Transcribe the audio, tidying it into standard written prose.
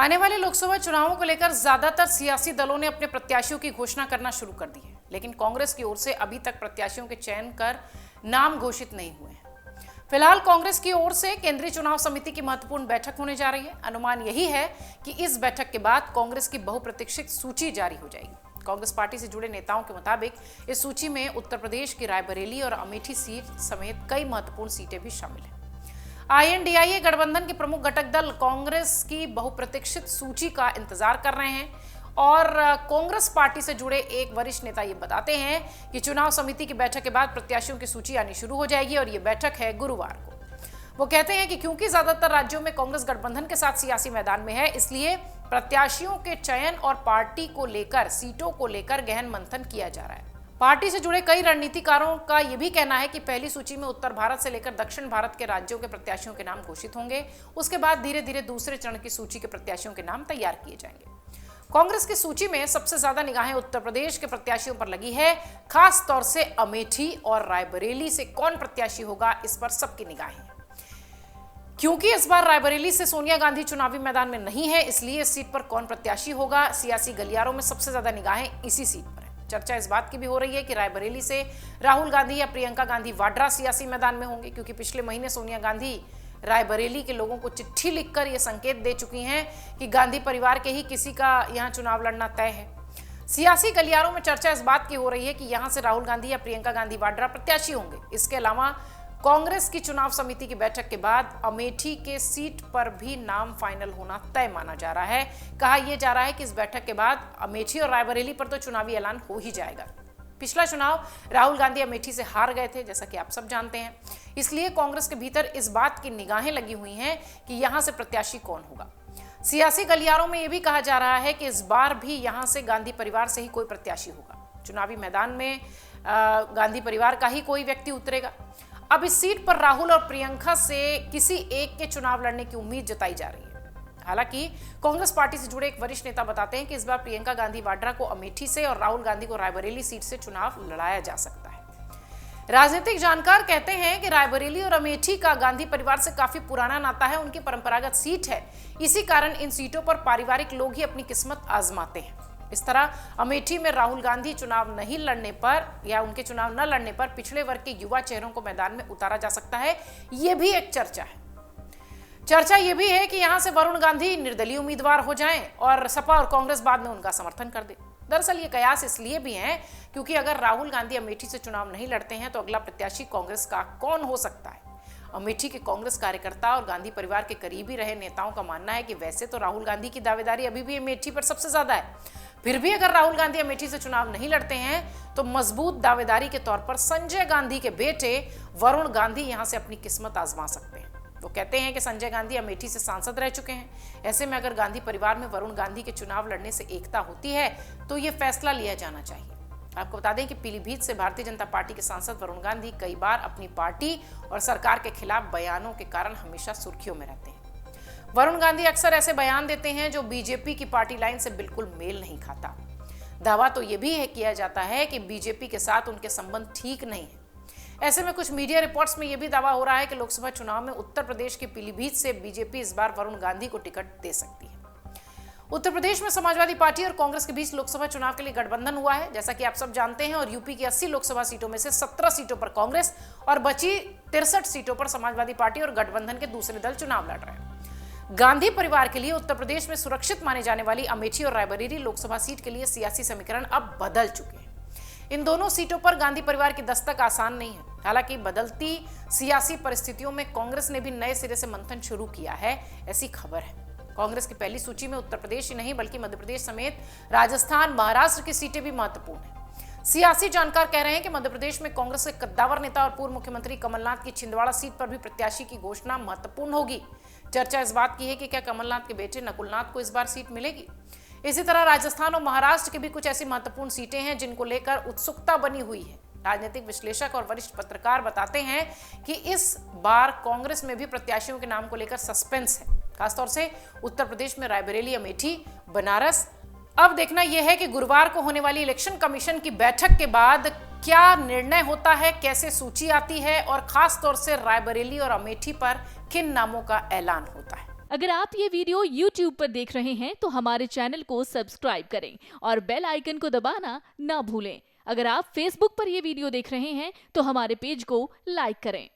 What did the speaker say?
आने वाले लोकसभा चुनावों को लेकर ज्यादातर सियासी दलों ने अपने प्रत्याशियों की घोषणा करना शुरू कर दी है, लेकिन कांग्रेस की ओर से अभी तक प्रत्याशियों के चयन कर नाम घोषित नहीं हुए हैं। फिलहाल कांग्रेस की ओर से केंद्रीय चुनाव समिति की महत्वपूर्ण बैठक होने जा रही है। अनुमान यही है कि इस बैठक के बाद कांग्रेस की बहुप्रतीक्षित सूची जारी हो जाएगी। कांग्रेस पार्टी से जुड़े नेताओं के मुताबिक इस सूची में उत्तर प्रदेश की रायबरेली और अमेठी सीट समेत कई महत्वपूर्ण सीटें भी शामिल हैं। INDIA गठबंधन के प्रमुख घटक दल कांग्रेस की बहुप्रतीक्षित सूची का इंतजार कर रहे हैं और कांग्रेस पार्टी से जुड़े एक वरिष्ठ नेता ये बताते हैं कि चुनाव समिति की बैठक के बाद प्रत्याशियों की सूची आनी शुरू हो जाएगी और ये बैठक है गुरुवार को। वो कहते हैं कि क्योंकि ज्यादातर राज्यों में कांग्रेस गठबंधन के साथ सियासी मैदान में है, इसलिए प्रत्याशियों के चयन और पार्टी को लेकर सीटों को लेकर गहन मंथन किया जा रहा है। पार्टी से जुड़े कई रणनीतिकारों का यह भी कहना है कि पहली सूची में उत्तर भारत से लेकर दक्षिण भारत के राज्यों के प्रत्याशियों के नाम घोषित होंगे। उसके बाद धीरे धीरे दूसरे चरण की सूची के प्रत्याशियों के नाम तैयार किए जाएंगे। कांग्रेस की सूची में सबसे ज्यादा निगाहें उत्तर प्रदेश के प्रत्याशियों पर लगी है। खास तौर से अमेठी और रायबरेली से कौन प्रत्याशी होगा, इस पर सबकी निगाहें हैं। क्योंकि इस बार रायबरेली से सोनिया गांधी चुनावी मैदान में नहीं है, इसलिए इस सीट पर कौन प्रत्याशी होगा, सियासी गलियारों में सबसे ज्यादा निगाहें इसी सीट पर है। चर्चा इस बात की भी हो रही है कि रायबरेली से राहुल गांधी या प्रियंका गांधी वाड्रा सियासी मैदान में होंगे, क्योंकि पिछले महीने सोनिया गांधी रायबरेली के लोगों को चिट्ठी लिखकर यह संकेत दे चुकी हैं कि गांधी परिवार के ही किसी का यहां चुनाव लड़ना तय है। सियासी गलियारों में चर्चा इस बात की हो रही है कि यहां से राहुल गांधी या प्रियंका गांधी वाड्रा प्रत्याशी होंगे। इसके अलावा कांग्रेस की चुनाव समिति की बैठक के बाद अमेठी के सीट पर भी नाम फाइनल होना तय माना जा रहा है। कहा यह जा रहा है कि इस बैठक के बाद अमेठी और रायबरेली पर तो चुनावी ऐलान हो ही जाएगा। पिछला चुनाव राहुल गांधी अमेठी से हार गए थे, जैसा कि आप सब जानते हैं। इसलिए कांग्रेस के भीतर इस बात की निगाहें लगी हुई हैं कि यहां से प्रत्याशी कौन होगा। सियासी गलियारों में यह भी कहा जा रहा है कि इस बार भी यहां से गांधी परिवार से ही कोई प्रत्याशी होगा। चुनावी मैदान में गांधी परिवार का ही कोई व्यक्ति उतरेगा। अब इस सीट पर राहुल और प्रियंका से किसी एक के चुनाव लड़ने की उम्मीद जताई जा रही है। हालांकि कांग्रेस पार्टी से जुड़े एक वरिष्ठ नेता बताते हैं कि इस बार प्रियंका गांधी वाड्रा को अमेठी से और राहुल गांधी को रायबरेली सीट से चुनाव लड़ाया जा सकता है। राजनीतिक जानकार कहते हैं कि रायबरेली और अमेठी का गांधी परिवार से काफी पुराना नाता है, उनकी परंपरागत सीट है। इसी कारण इन सीटों पर पारिवारिक लोग ही अपनी किस्मत आजमाते हैं। इस तरह अमेठी में राहुल गांधी चुनाव नहीं लड़ने पर या उनके चुनाव न लड़ने पर पिछड़े वर्ग के युवा चेहरों को मैदान में उतारा जा सकता है। यह भी एक चर्चा है। चर्चा यह भी है कि यहां से वरुण गांधी निर्दलीय उम्मीदवार हो जाएं और सपा और कांग्रेस बाद में उनका समर्थन कर दे। दरअसल ये कयास इसलिए भी है क्योंकि अगर राहुल गांधी अमेठी से चुनाव नहीं लड़ते हैं तो अगला प्रत्याशी कांग्रेस का कौन हो सकता है। अमेठी के कांग्रेस कार्यकर्ता और गांधी परिवार के करीबी रहे नेताओं का मानना है कि वैसे तो राहुल गांधी की दावेदारी अभी भी अमेठी पर सबसे ज्यादा है। फिर भी अगर राहुल गांधी अमेठी से चुनाव नहीं लड़ते हैं तो मजबूत दावेदारी के तौर पर संजय गांधी के बेटे वरुण गांधी यहां से अपनी किस्मत आजमा सकते हैं। वो कहते हैं कि संजय गांधी अमेठी से सांसद रह चुके हैं। ऐसे में अगर गांधी परिवार में वरुण गांधी के चुनाव लड़ने से एकता होती है तो ये फैसला लिया जाना चाहिए। आपको बता दें कि पीलीभीत से भारतीय जनता पार्टी के सांसद वरुण गांधी कई बार अपनी पार्टी और सरकार के खिलाफ बयानों के कारण हमेशा सुर्खियों में रहते हैं। वरुण गांधी अक्सर ऐसे बयान देते हैं जो बीजेपी की पार्टी लाइन से बिल्कुल मेल नहीं खाता। दावा तो यह भी किया जाता है कि बीजेपी के साथ उनके संबंध ठीक नहीं है। ऐसे में कुछ मीडिया रिपोर्ट्स में यह भी दावा हो रहा है कि लोकसभा चुनाव में उत्तर प्रदेश के पीलीभीत से बीजेपी इस बार वरुण गांधी को टिकट दे सकती है। उत्तर प्रदेश में समाजवादी पार्टी और कांग्रेस के बीच लोकसभा चुनाव के लिए गठबंधन हुआ है, जैसा कि आप सब जानते हैं। और यूपी की 80 लोकसभा सीटों में से 17 सीटों पर कांग्रेस और बची 63 सीटों पर समाजवादी पार्टी और गठबंधन के दूसरे दल चुनाव लड़ रहे हैं। गांधी परिवार के लिए उत्तर प्रदेश में सुरक्षित माने जाने वाली अमेठी और रायबरेली लोकसभा सीट के लिए सियासी समीकरण अब बदल चुके हैं। इन दोनों सीटों पर गांधी परिवार की दस्तक आसान नहीं है। हालांकि बदलती सियासी परिस्थितियों में कांग्रेस ने भी नए सिरे से मंथन शुरू किया है, ऐसी खबर है। कांग्रेस की पहली सूची में उत्तर प्रदेश ही नहीं बल्कि मध्य प्रदेश समेत राजस्थान, महाराष्ट्र की सीटें भी महत्वपूर्ण हैं। सियासी जानकार कह रहे हैं कि मध्य प्रदेश में कांग्रेस के कद्दावर नेता और पूर्व मुख्यमंत्री कमलनाथ की छिंदवाड़ा सीट पर भी प्रत्याशी की घोषणा महत्वपूर्ण होगी। चर्चा इस बात की है कि क्या कमलनाथ के बेटे नकुलनाथ को इस बार सीट मिलेगी। इसी तरह राजस्थान और महाराष्ट्र की भी कुछ ऐसी महत्वपूर्ण सीटें हैं जिनको लेकर उत्सुकता बनी हुई है। राजनीतिक विश्लेषक और वरिष्ठ पत्रकार बताते हैं कि इस बार कांग्रेस में भी प्रत्याशियों के नाम को लेकर सस्पेंस है, खासतौर से उत्तर प्रदेश में रायबरेली, अमेठी, बनारस। अब देखना यह है कि गुरुवार को होने वाली इलेक्शन कमीशन की बैठक के बाद क्या निर्णय होता है, कैसे सूची आती है और खास तौर से रायबरेली और अमेठी पर किन नामों का ऐलान होता है। अगर आप ये वीडियो YouTube पर देख रहे हैं तो हमारे चैनल को सब्सक्राइब करें और बेल आइकन को दबाना ना भूलें। अगर आप Facebook पर ये वीडियो देख रहे हैं तो हमारे पेज को लाइक करें।